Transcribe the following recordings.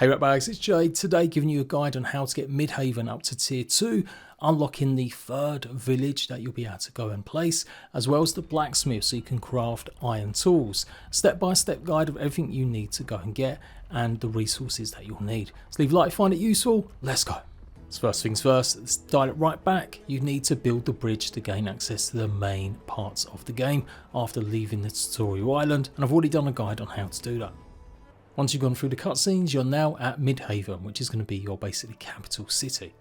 Hey Ratbags, it's Jade. Today giving you a guide on how to get Midhaven up to tier 2, unlocking the third village that you'll be able to go and place, as well as the blacksmith so you can craft iron tools. Step-by-step guide of everything you need to go and get and the resources that you'll need. So leave a like if you find it useful, let's go. So first things first, let's dial it right back. You need to build the bridge to gain access to the main parts of the game after leaving the tutorial island, and I've already done a guide on how to do that. Once you've gone through the cutscenes, you're now at Midhaven, which is going to be your basically capital city.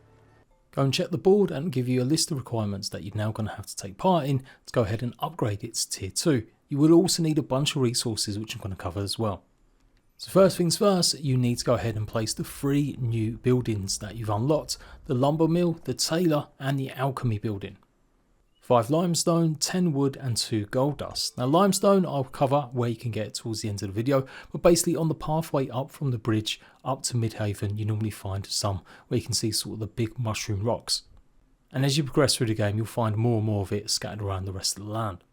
Go and check the board and give you a list of requirements that you're now going to have to take part in to go ahead and upgrade it to tier 2. You will also need a bunch of resources which I'm going to cover as well. So first things first, you need to go ahead and place the 3 new buildings that you've unlocked: the lumber mill, the tailor and the alchemy building. 5 limestone, 10 wood and 2 gold dust. Now limestone I'll cover where you can get it towards the end of the video, but basically on the pathway up from the bridge up to Midhaven you normally find some where you can see sort of the big mushroom rocks. And as you progress through the game you'll find more and more of it scattered around the rest of the land.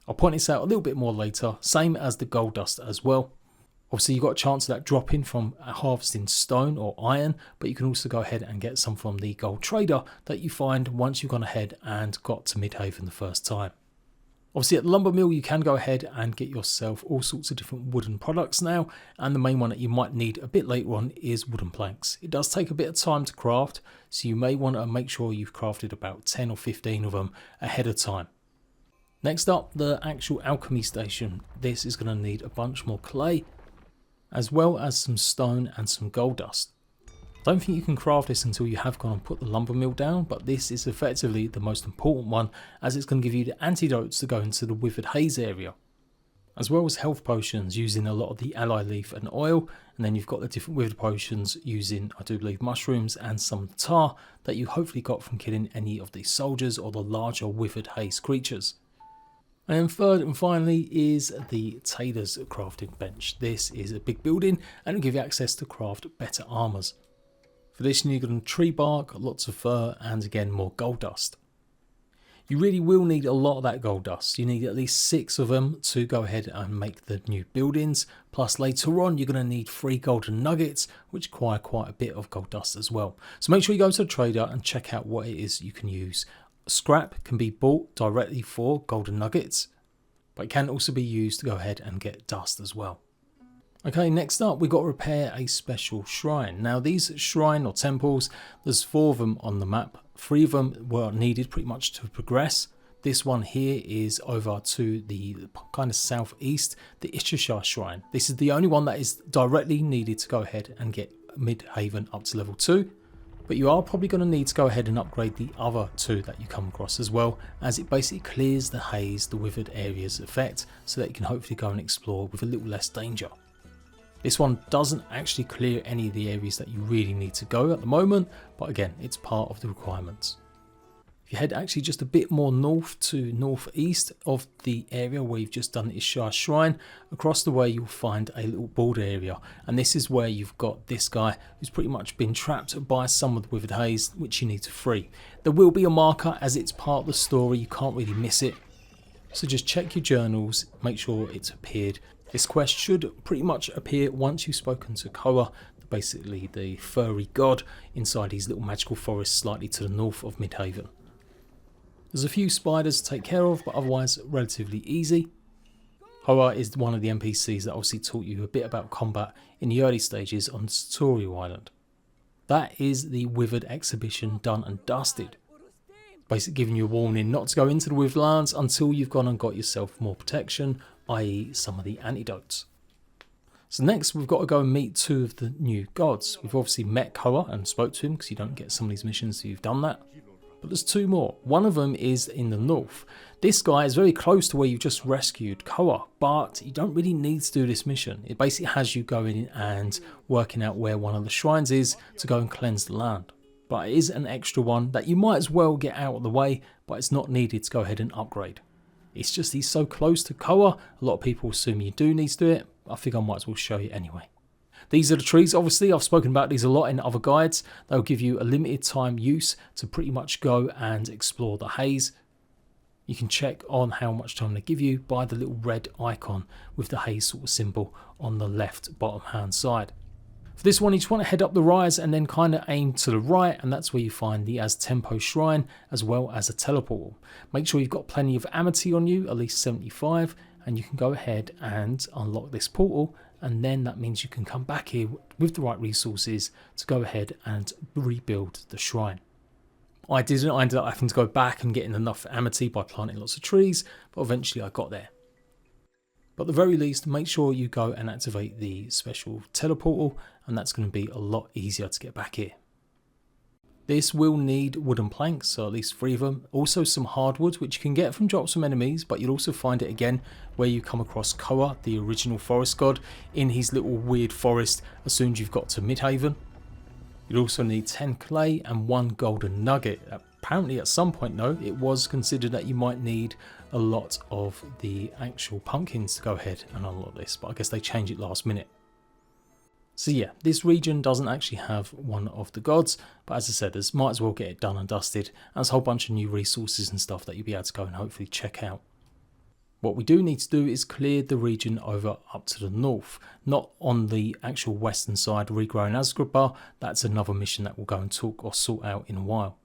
I'll point this out a little bit more later, same as the gold dust as well. Obviously you've got a chance of that dropping from harvesting stone or iron, but you can also go ahead and get some from the gold trader that you find once you've gone ahead and got to Midhaven the first time. Obviously at the lumber mill you can go ahead and get yourself all sorts of different wooden products now, and the main one that you might need a bit later on is wooden planks. It does take a bit of time to craft, so you may want to make sure you've crafted about 10 or 15 of them ahead of time. Next up, the actual alchemy station. This is going to need a bunch more clay, as well as some stone and some gold dust. I don't think you can craft this until you have gone and put the lumber mill down, but this is effectively the most important one as it's going to give you the antidotes to go into the withered haze area, as well as health potions using a lot of the aloe leaf and oil, and then you've got the different withered potions using, I do believe, mushrooms and some tar that you hopefully got from killing any of the soldiers or the larger withered haze creatures. And then third and finally is the tailor's crafting bench. This is a big building and it'll give you access to craft better armours. For this you're going to tree bark, lots of fur and again more gold dust. You really will need a lot of that gold dust. You need at least 6 of them to go ahead and make the new buildings. Plus later on you're going to need 3 golden nuggets which require quite a bit of gold dust as well. So make sure you go to the trader and check out what it is you can use. Scrap can be bought directly for golden nuggets, but it can also be used to go ahead and get dust as well. Okay, next up we've got to repair a special shrine. Now these shrine or temples, there's 4 of them on the map. 3 of them were needed pretty much to progress. This one here is over to the kind of southeast, the Aghasba shrine. This is the only one that is directly needed to go ahead and get Midhaven up to level 2. But you are probably going to need to go ahead and upgrade the other 2 that you come across as well, as it basically clears the haze, the withered areas effect, so that you can hopefully go and explore with a little less danger. This one doesn't actually clear any of the areas that you really need to go at the moment, but again, it's part of the requirements. If you head actually just a bit more north to northeast of the area where you've just done the Aghasba shrine, across the way you'll find a little border area, and this is where you've got this guy who's pretty much been trapped by some of the withered haze which you need to free. There will be a marker as it's part of the story, you can't really miss it, so just check your journals, make sure it's appeared. This quest should pretty much appear once you've spoken to Koa, basically the furry god inside his little magical forest slightly to the north of Midhaven. There's a few spiders to take care of, but otherwise relatively easy. Hoa is one of the NPCs that obviously taught you a bit about combat in the early stages on Tutorial Island. That is the Withered exhibition done and dusted. Basically giving you a warning not to go into the Withered lands until you've gone and got yourself more protection, i.e. some of the antidotes. So next we've got to go and meet 2 of the new gods. We've obviously met Koa and spoke to him because you don't get some of these missions so you've done that. But there's 2 more. One of them is in the north. This guy is very close to where you just rescued Koa, but you don't really need to do this mission. It basically has you going and working out where one of the shrines is to go and cleanse the land. But it is an extra one that you might as well get out of the way, but it's not needed to go ahead and upgrade. It's just he's so close to Koa, a lot of people assume you do need to do it. I think I might as well show you anyway. These are the trees. Obviously I've spoken about these a lot in other guides. They'll give you a limited time use to pretty much go and explore the haze. You can check on how much time they give you by the little red icon with the haze sort of symbol on the left bottom hand side. For this one, you just want to head up the rise and then kind of aim to the right, and that's where you find the As Tempo Shrine as well as a teleport. Make sure you've got plenty of amity on you, at least 75, and you can go ahead and unlock this portal, and then that means you can come back here with the right resources to go ahead and rebuild the shrine. I didn't. I ended up having to go back and getting enough amity by planting lots of trees, but eventually I got there. But at the very least, make sure you go and activate the special teleportal, and that's going to be a lot easier to get back here. This will need wooden planks, so at least 3 of them. Also some hardwood, which you can get from drops from enemies, but you'll also find it again where you come across Koa, the original forest god, in his little weird forest as soon as you've got to Midhaven. You'll also need 10 clay and 1 golden nugget. Apparently at some point though, it was considered that you might need a lot of the actual pumpkins to go ahead and unlock this, but I guess they changed it last minute. So yeah, this region doesn't actually have one of the gods, but as I said, there's might as well get it done and dusted. And there's a whole bunch of new resources and stuff that you'll be able to go and hopefully check out. What we do need to do is clear the region over up to the north, not on the actual western side, regrowing Aghasba. That's another mission that we'll go and talk or sort out in a while.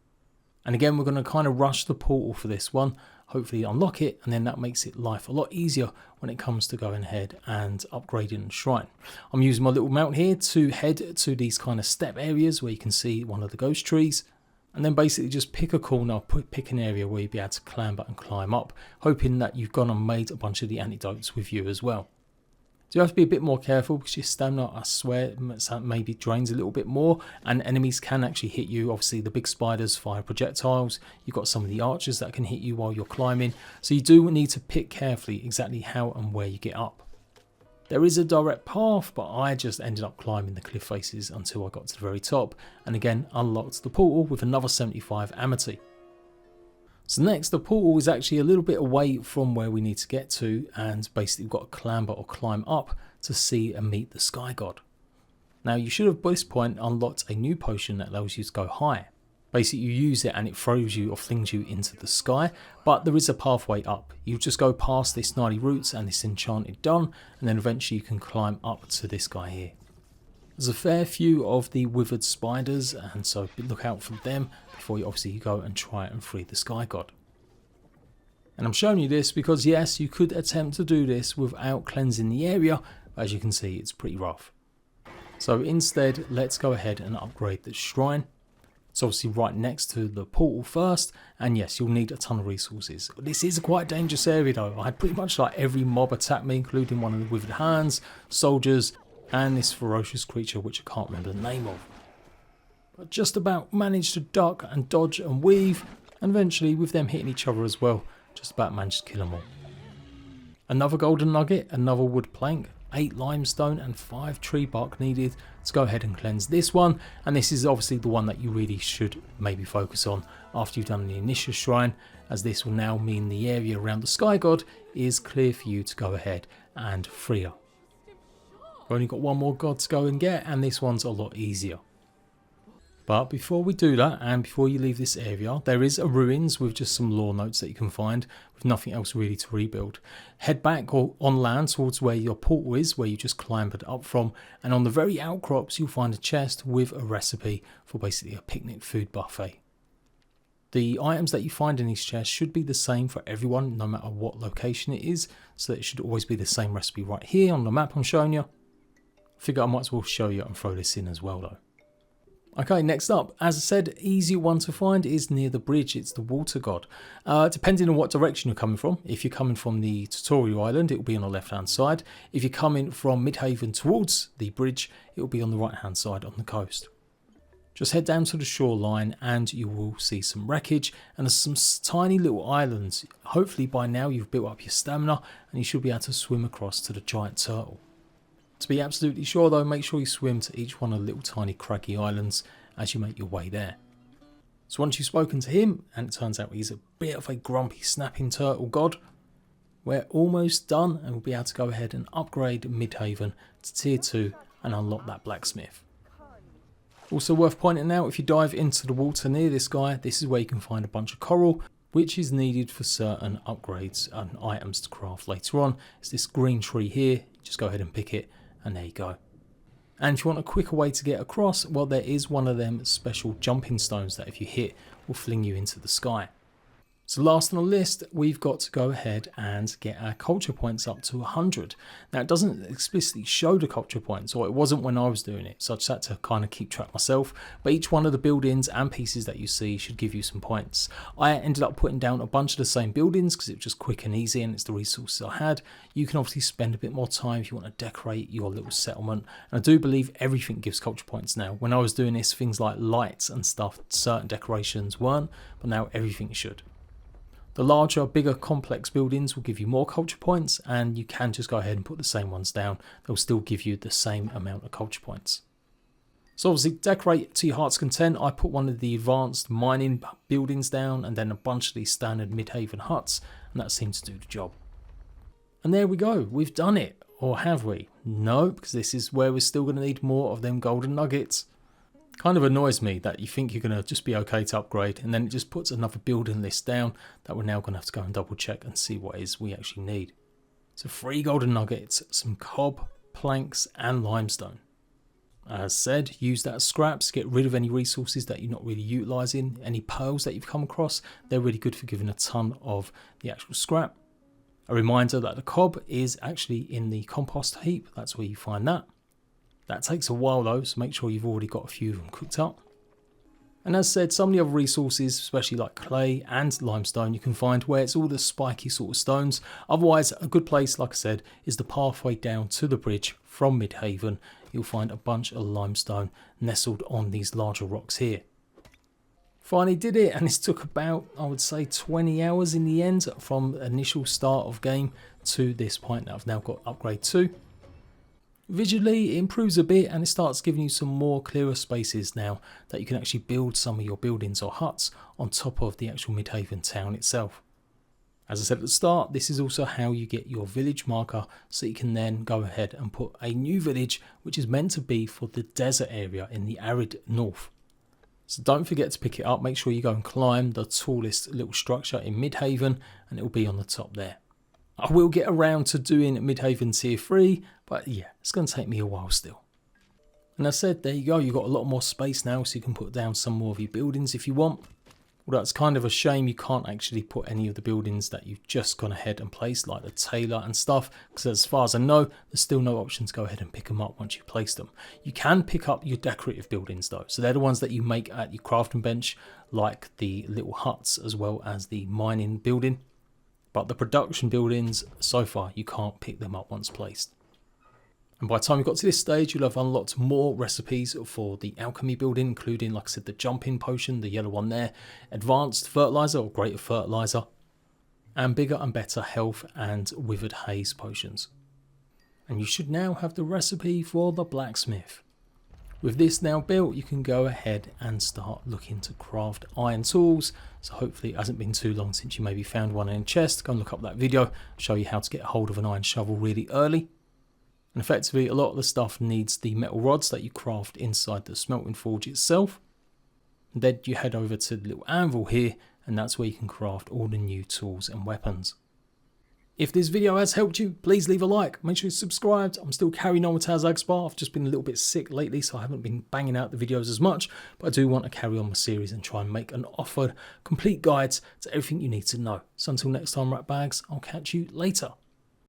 And again, we're going to kind of rush the portal for this one, hopefully unlock it, and then that makes it life a lot easier when it comes to going ahead and upgrading the shrine. I'm using my little mount here to head to these kind of step areas where you can see one of the ghost trees, and then basically just pick a corner, pick an area where you'll be able to clamber and climb up, hoping that you've gone and made a bunch of the antidotes with you as well. So you have to be a bit more careful because your stamina, I swear, maybe drains a little bit more, and enemies can actually hit you. Obviously the big spiders fire projectiles, you've got some of the archers that can hit you while you're climbing, so you do need to pick carefully exactly how and where you get up. There is a direct path, but I just ended up climbing the cliff faces until I got to the very top, and again unlocked the portal with another 75 amity. So next, the portal is actually a little bit away from where we need to get to, and basically we've got to clamber or climb up to see and meet the sky god. Now you should have by this point unlocked a new potion that allows you to go higher. Basically you use it and it throws you or flings you into the sky, but there is a pathway up. You just go past this gnarly roots and this enchanted dun, and then eventually you can climb up to this guy here. There's a fair few of the withered spiders, and so look out for them before you obviously go and try and free the sky god. And I'm showing you this because yes, you could attempt to do this without cleansing the area, but as you can see it's pretty rough. So instead, let's go ahead and upgrade the shrine. It's obviously right next to the portal first, and yes, you'll need a ton of resources. This is a quite dangerous area though. I had pretty much like every mob attack me, including one of the withered hands, soldiers, and this ferocious creature which I can't remember the name of. But just about managed to duck and dodge and weave, and eventually with them hitting each other as well, just about managed to kill them all. Another golden nugget, another wood plank, 8 limestone and 5 tree bark needed to go ahead and cleanse this one, and this is obviously the one that you really should maybe focus on after you've done the initial shrine, as this will now mean the area around the sky god is clear for you to go ahead and free her. We've only got one more god to go and get, and this one's a lot easier. But before we do that, and before you leave this area, there is a ruins with just some lore notes that you can find, with nothing else really to rebuild. Head back or on land towards where your portal is, where you just clambered up from, and on the very outcrops you'll find a chest with a recipe for basically a picnic food buffet. The items that you find in these chests should be the same for everyone, no matter what location it is, so it should always be the same recipe right here on the map I'm showing you. I figure I might as well show you and throw this in as well though. Okay, next up, as I said, easy one to find is near the bridge. It's the water god. Depending on what direction you're coming from, if you're coming from the tutorial island, it will be on the left hand side. If you're coming from Midhaven towards the bridge, it will be on the right hand side on the coast. Just head down to the shoreline and you will see some wreckage, and there's some tiny little islands. Hopefully by now you've built up your stamina and you should be able to swim across to the giant turtle. To be absolutely sure though, make sure you swim to each one of the little tiny craggy islands as you make your way there. So once you've spoken to him, and it turns out he's a bit of a grumpy snapping turtle god, we're almost done and we'll be able to go ahead and upgrade Midhaven to tier 2 and unlock that blacksmith. Also worth pointing out, if you dive into the water near this guy, this is where you can find a bunch of coral, which is needed for certain upgrades and items to craft later on. It's this green tree here, just go ahead and pick it. And there you go. And if you want a quicker way to get across, well, there is one of them special jumping stones that if you hit will fling you into the sky. So last on the list, we've got to go ahead and get our culture points up to 100. Now it doesn't explicitly show the culture points, or it wasn't when I was doing it, so I just had to kind of keep track myself. But each one of the buildings and pieces that you see should give you some points. I ended up putting down a bunch of the same buildings because it was just quick and easy and it's the resources I had. You can obviously spend a bit more time if you want to decorate your little settlement. And I do believe everything gives culture points now. When I was doing this, things like lights and stuff, certain decorations weren't, but now everything should. The larger, bigger, complex buildings will give you more culture points, and you can just go ahead and put the same ones down. They'll still give you the same amount of culture points. So obviously decorate to your heart's content. I put one of the advanced mining buildings down and then a bunch of these standard Midhaven huts, and that seems to do the job. And there we go, we've done it. Or have we? No, because this is where we're still going to need more of them golden nuggets. Kind of annoys me that you think you're going to just be okay to upgrade, and then it just puts another building list down that we're now going to have to go and double check and see what it is we actually need. So 3 golden nuggets, some cob, planks and limestone. As said, use that as scraps, get rid of any resources that you're not really utilising. Any pearls that you've come across, they're really good for giving a ton of the actual scrap. A reminder that the cob is actually in the compost heap, that's where you find that. That takes a while though, so make sure you've already got a few of them cooked up. And as said, some of the other resources, especially like clay and limestone, you can find where it's all the spiky sort of stones. Otherwise, a good place, like I said, is the pathway down to the bridge from Midhaven. You'll find a bunch of limestone nestled on these larger rocks here. Finally did it, and this took about, I would say, 20 hours in the end from initial start of game to this point that I've now got upgrade 2. Visually, it improves a bit and it starts giving you some more clearer spaces now that you can actually build some of your buildings or huts on top of the actual Midhaven town itself. As I said at the start, this is also how you get your village marker, so you can then go ahead and put a new village which is meant to be for the desert area in the arid north. So don't forget to pick it up, make sure you go and climb the tallest little structure in Midhaven and it will be on the top there. I will get around to doing Midhaven tier 3, but yeah, it's going to take me a while still. And as I said, there you go, you've got a lot more space now, so you can put down some more of your buildings if you want. Although it's kind of a shame you can't actually put any of the buildings that you've just gone ahead and placed, like the tailor and stuff, because as far as I know, there's still no option to go ahead and pick them up once you place them. You can pick up your decorative buildings though, so they're the ones that you make at your crafting bench, like the little huts as well as the mining building. But the production buildings, so far, you can't pick them up once placed. And by the time you got to this stage, you'll have unlocked more recipes for the alchemy building, including, like I said, the jumping potion, the yellow one there, advanced fertilizer or greater fertilizer, and bigger and better health and withered haze potions. And you should now have the recipe for the blacksmith. With this now built, you can go ahead and start looking to craft iron tools. So hopefully it hasn't been too long since you maybe found one in a chest. Go and look up that video, show you how to get a hold of an iron shovel really early. And effectively, a lot of the stuff needs the metal rods that you craft inside the smelting forge itself. And then you head over to the little anvil here, and that's where you can craft all the new tools and weapons. If this video has helped you, please leave a like. Make sure you're subscribed. I'm still carrying on with Aghasba. I've just been a little bit sick lately, so I haven't been banging out the videos as much. But I do want to carry on my series and try and make an offered complete guides to everything you need to know. So until next time, rat bags, I'll catch you later.